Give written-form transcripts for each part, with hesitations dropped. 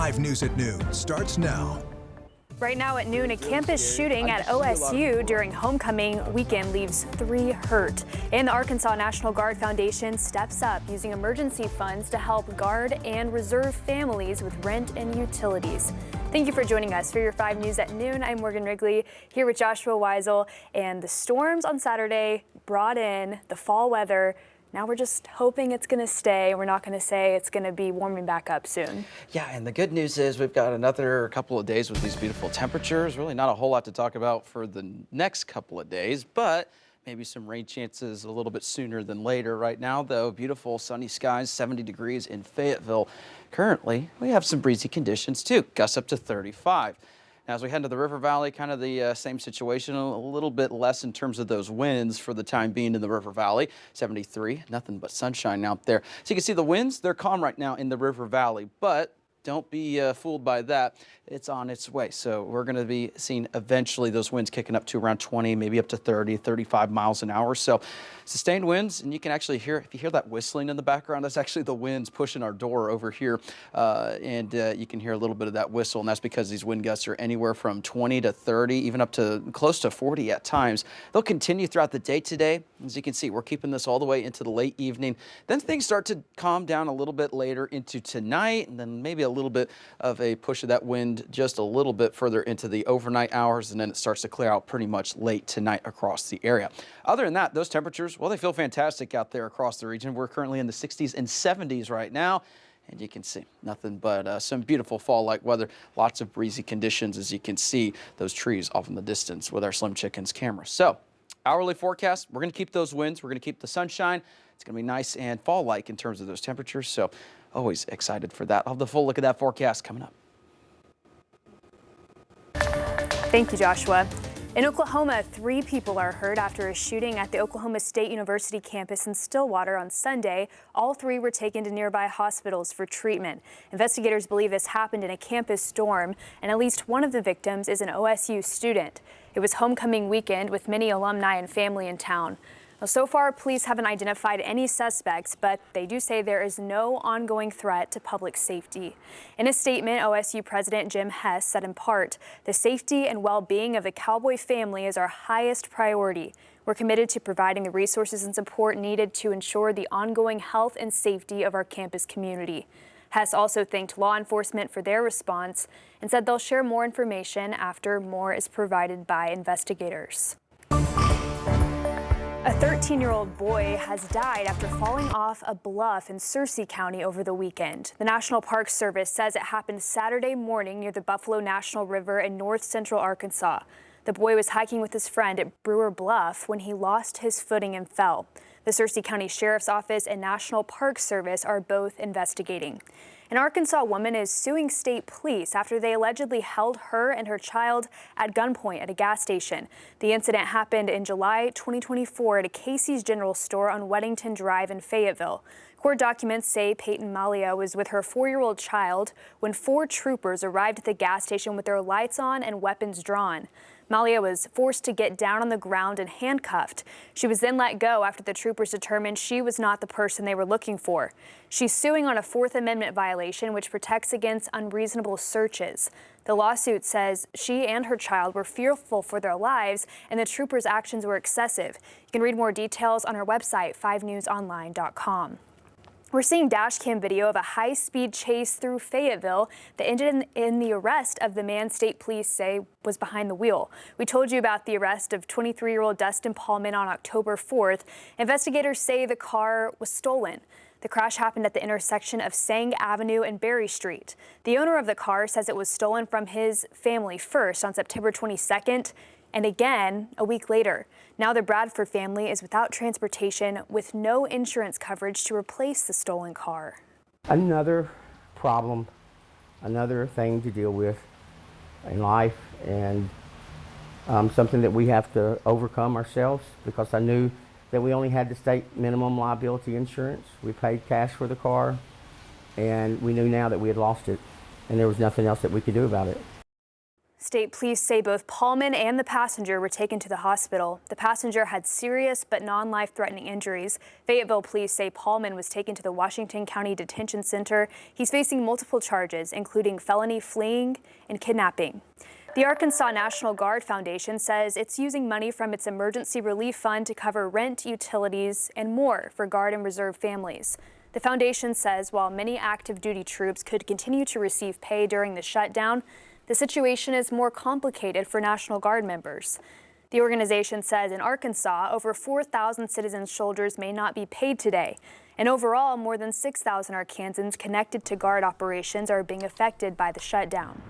5 News at Noon starts now. Right now at noon, a campus shooting at OSU during homecoming weekend leaves 3 hurt. And the Arkansas National Guard Foundation steps up using emergency funds to help Guard and Reserve families with rent and utilities. Thank you for joining us for your 5 News at Noon. I'm Morgan Wrigley here with Joshua Weisel. And the storms on Saturday brought in the fall weather. Now we're just hoping it's going to stay. We're not going to say it's going to be warming back up soon. Yeah, and the good news is we've got another couple of days with these beautiful temperatures. Really not a whole lot to talk about for the next couple of days, but maybe some rain chances a little bit sooner than later. Right now, though, beautiful sunny skies, 70 degrees in Fayetteville. Currently, we have some breezy conditions, too. Gusts up to 35. Now, as we head to the River Valley, kind of the same situation, a little bit less in terms of those winds for the time being in the River Valley. 73, nothing but sunshine out there. So you can see the winds, they're calm right now in the River Valley, but don't be fooled by that. It's on its way. So we're going to be seeing eventually those winds kicking up to around 20, maybe up to 30, 35 miles an hour. So sustained winds, and you can actually hear, if you hear that whistling in the background, that's actually the winds pushing our door over here. You can hear a little bit of that whistle, and that's because these wind gusts are anywhere from 20 to 30, even up to close to 40 at times. They'll continue throughout the day today. As you can see, we're keeping this all the way into the late evening. Then things start to calm down a little bit later into tonight, and then maybe a little bit of a push of that wind just a little bit further into the overnight hours, and then it starts to clear out pretty much late tonight across the area. Other than that, those temperatures, well, they feel fantastic out there across the region. We're currently in the 60s and 70s right now, and you can see nothing but some beautiful fall-like weather. Lots of breezy conditions, as you can see those trees off in the distance with our Slim Chickens camera. So hourly forecast, we're going to keep those winds. We're going to keep the sunshine. It's going to be nice and fall-like in terms of those temperatures. So always excited for that. I'll have the full look at that forecast coming up. Thank you, Joshua. In Oklahoma, 3 people are hurt after a shooting at the Oklahoma State University campus in Stillwater on Sunday. All 3 were taken to nearby hospitals for treatment. Investigators believe this happened in a campus storm, and at least one of the victims is an OSU student. It was homecoming weekend with many alumni and family in town. Well, so far, police haven't identified any suspects, but they do say there is no ongoing threat to public safety. In a statement, OSU President Jim Hess said in part, "The safety and well-being of the Cowboy family is our highest priority. We're committed to providing the resources and support needed to ensure the ongoing health and safety of our campus community." Hess also thanked law enforcement for their response and said they'll share more information after more is provided by investigators. A 13-year-old boy has died after falling off a bluff in Searcy County over the weekend. The National Park Service says it happened Saturday morning near the Buffalo National River in north central Arkansas. The boy was hiking with his friend at Brewer Bluff when he lost his footing and fell. The Searcy County Sheriff's Office and National Park Service are both investigating. An Arkansas woman is suing state police after they allegedly held her and her child at gunpoint at a gas station. The incident happened in July 2024 at a Casey's General Store on Weddington Drive in Fayetteville. Court documents say Peyton Malia was with her 4-year-old child when 4 troopers arrived at the gas station with their lights on and weapons drawn. Malia was forced to get down on the ground and handcuffed. She was then let go after the troopers determined she was not the person they were looking for. She's suing on a 4th Amendment violation, which protects against unreasonable searches. The lawsuit says she and her child were fearful for their lives and the troopers' actions were excessive. You can read more details on our website, 5newsonline.com. We're seeing dash cam video of a high-speed chase through Fayetteville that ended in the arrest of the man state police say was behind the wheel. We told you about the arrest of 23-year-old Dustin Paulman on October 4th. Investigators say the car was stolen. The crash happened at the intersection of Sang Avenue and Berry Street. The owner of the car says it was stolen from his family first on September 22nd and again a week later. Now the Bradford family is without transportation with no insurance coverage to replace the stolen car. Another problem, another thing to deal with in life, and something that we have to overcome ourselves, because I knew that we only had the state minimum liability insurance. We paid cash for the car, and we knew now that we had lost it, and there was nothing else that we could do about it. State police say both Paulman and the passenger were taken to the hospital. The passenger had serious but non-life-threatening injuries. Fayetteville police say Paulman was taken to the Washington County Detention Center. He's facing multiple charges, including felony fleeing and kidnapping. The Arkansas National Guard Foundation says it's using money from its emergency relief fund to cover rent, utilities, and more for Guard and Reserve families. The foundation says while many active duty troops could continue to receive pay during the shutdown, the situation is more complicated for National Guard members. The organization says in Arkansas, over 4,000 citizen soldiers may not be paid today. And overall, more than 6,000 Arkansans connected to Guard operations are being affected by the shutdown.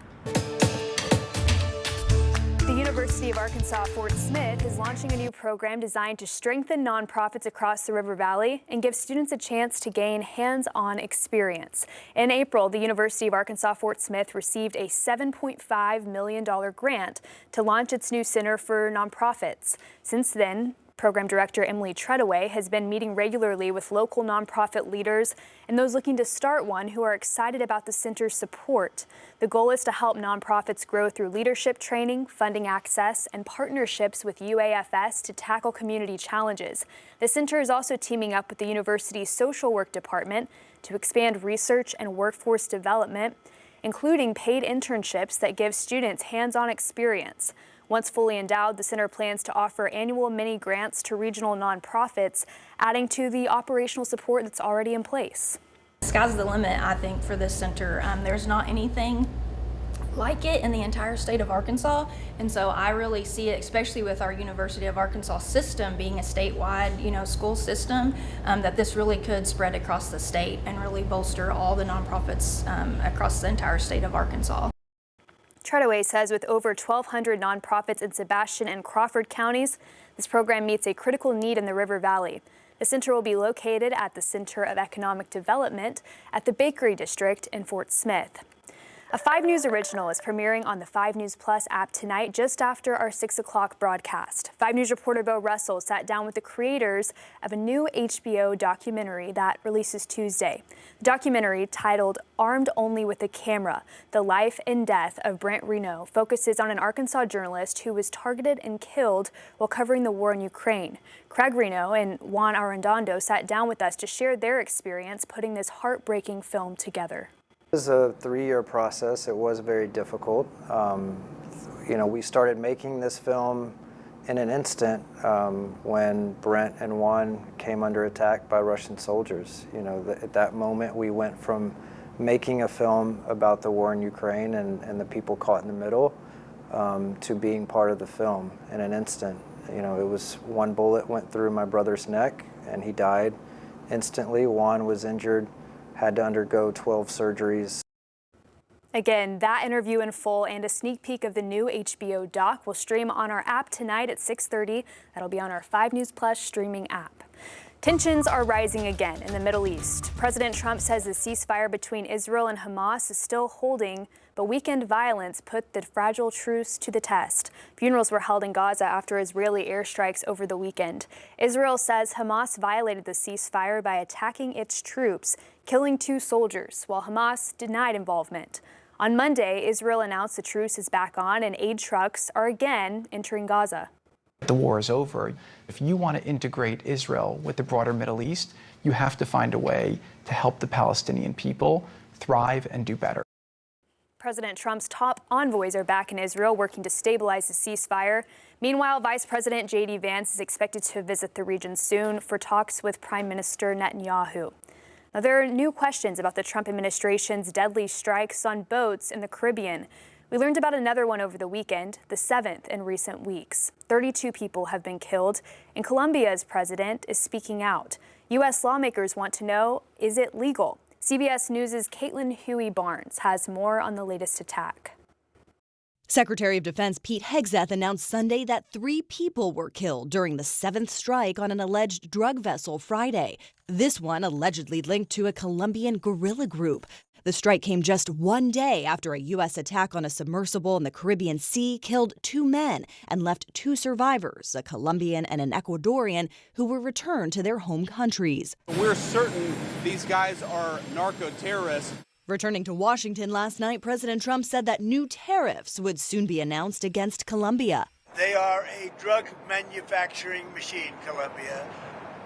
The University of Arkansas Fort Smith is launching a new program designed to strengthen nonprofits across the River Valley and give students a chance to gain hands-on experience. In April, the University of Arkansas Fort Smith received a $7.5 million grant to launch its new Center for Nonprofits. Since then, Program Director Emily Treadaway has been meeting regularly with local nonprofit leaders and those looking to start one who are excited about the center's support. The goal is to help nonprofits grow through leadership training, funding access, and partnerships with UAFS to tackle community challenges. The center is also teaming up with the university's social work department to expand research and workforce development, including paid internships that give students hands-on experience. Once fully endowed, the center plans to offer annual mini grants to regional nonprofits, adding to the operational support that's already in place. Sky's the limit, I think, for this center. There's not anything like it in the entire state of Arkansas, and so I really see it, especially with our University of Arkansas system being a statewide, school system, that this really could spread across the state and really bolster all the nonprofits across the entire state of Arkansas. Treadaway says with over 1,200 nonprofits in Sebastian and Crawford counties, this program meets a critical need in the River Valley. The center will be located at the Center of Economic Development at the Bakery District in Fort Smith. A 5 News original is premiering on the 5 News Plus app tonight just after our 6 o'clock broadcast. 5 News reporter Bo Russell sat down with the creators of a new HBO documentary that releases Tuesday. The documentary, titled Armed Only with a Camera, The Life and Death of Brent Reno, focuses on an Arkansas journalist who was targeted and killed while covering the war in Ukraine. Craig Reno and Juan Arredondo sat down with us to share their experience putting this heartbreaking film together. It was a 3-year process. It was very difficult. We started making this film in an instant when Brent and Juan came under attack by Russian soldiers. At that moment we went from making a film about the war in Ukraine and the people caught in the middle to being part of the film in an instant. It was one bullet went through my brother's neck and he died instantly. Juan was injured, had to undergo 12 surgeries. Again, that interview in full and a sneak peek of the new HBO doc will stream on our app tonight at 6:30. That'll be on our 5 News Plus streaming app. Tensions are rising again in the Middle East. President Trump says the ceasefire between Israel and Hamas is still holding, but weekend violence put the fragile truce to the test. Funerals were held in Gaza after Israeli airstrikes over the weekend. Israel says Hamas violated the ceasefire by attacking its troops, killing 2 soldiers, while Hamas denied involvement. On Monday, Israel announced the truce is back on and aid trucks are again entering Gaza. The war is over. If you want to integrate Israel with the broader Middle East, you have to find a way to help the Palestinian people thrive and do better. President Trump's top envoys are back in Israel working to stabilize the ceasefire. Meanwhile, Vice President J.D. Vance is expected to visit the region soon for talks with Prime Minister Netanyahu. Now, there are new questions about the Trump administration's deadly strikes on boats in the Caribbean. We learned about another one over the weekend, the 7th in recent weeks. 32 people have been killed, and Colombia's president is speaking out. U.S. lawmakers want to know, is it legal? CBS News' Caitlin Huey-Barnes has more on the latest attack. Secretary of Defense Pete Hegseth announced Sunday that 3 people were killed during the 7th strike on an alleged drug vessel Friday. This one allegedly linked to a Colombian guerrilla group. The strike came just one day after a U.S. attack on a submersible in the Caribbean Sea killed 2 men and left 2 survivors, a Colombian and an Ecuadorian, who were returned to their home countries. We're certain these guys are narco-terrorists. Returning to Washington last night, President Trump said that new tariffs would soon be announced against Colombia. They are a drug manufacturing machine, Colombia,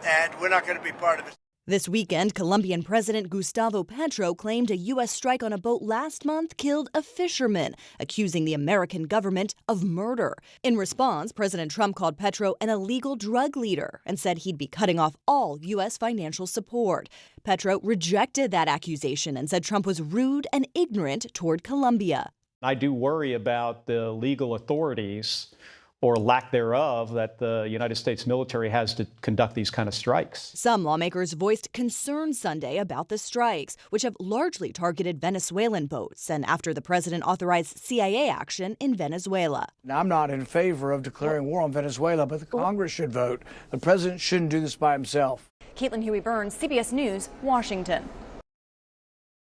and we're not going to be part of it. This weekend, Colombian President Gustavo Petro claimed a U.S. strike on a boat last month killed a fisherman, accusing the American government of murder. In response, President Trump called Petro an illegal drug leader and said he'd be cutting off all U.S. financial support. Petro rejected that accusation and said Trump was rude and ignorant toward Colombia. I do worry about the legal authorities or lack thereof that the United States military has to conduct these kind of strikes. Some lawmakers voiced concern Sunday about the strikes, which have largely targeted Venezuelan boats, and after the president authorized CIA action in Venezuela. Now, I'm not in favor of declaring war on Venezuela, but the Congress should vote. The president shouldn't do this by himself. Caitlin Huey-Burns, CBS News, Washington.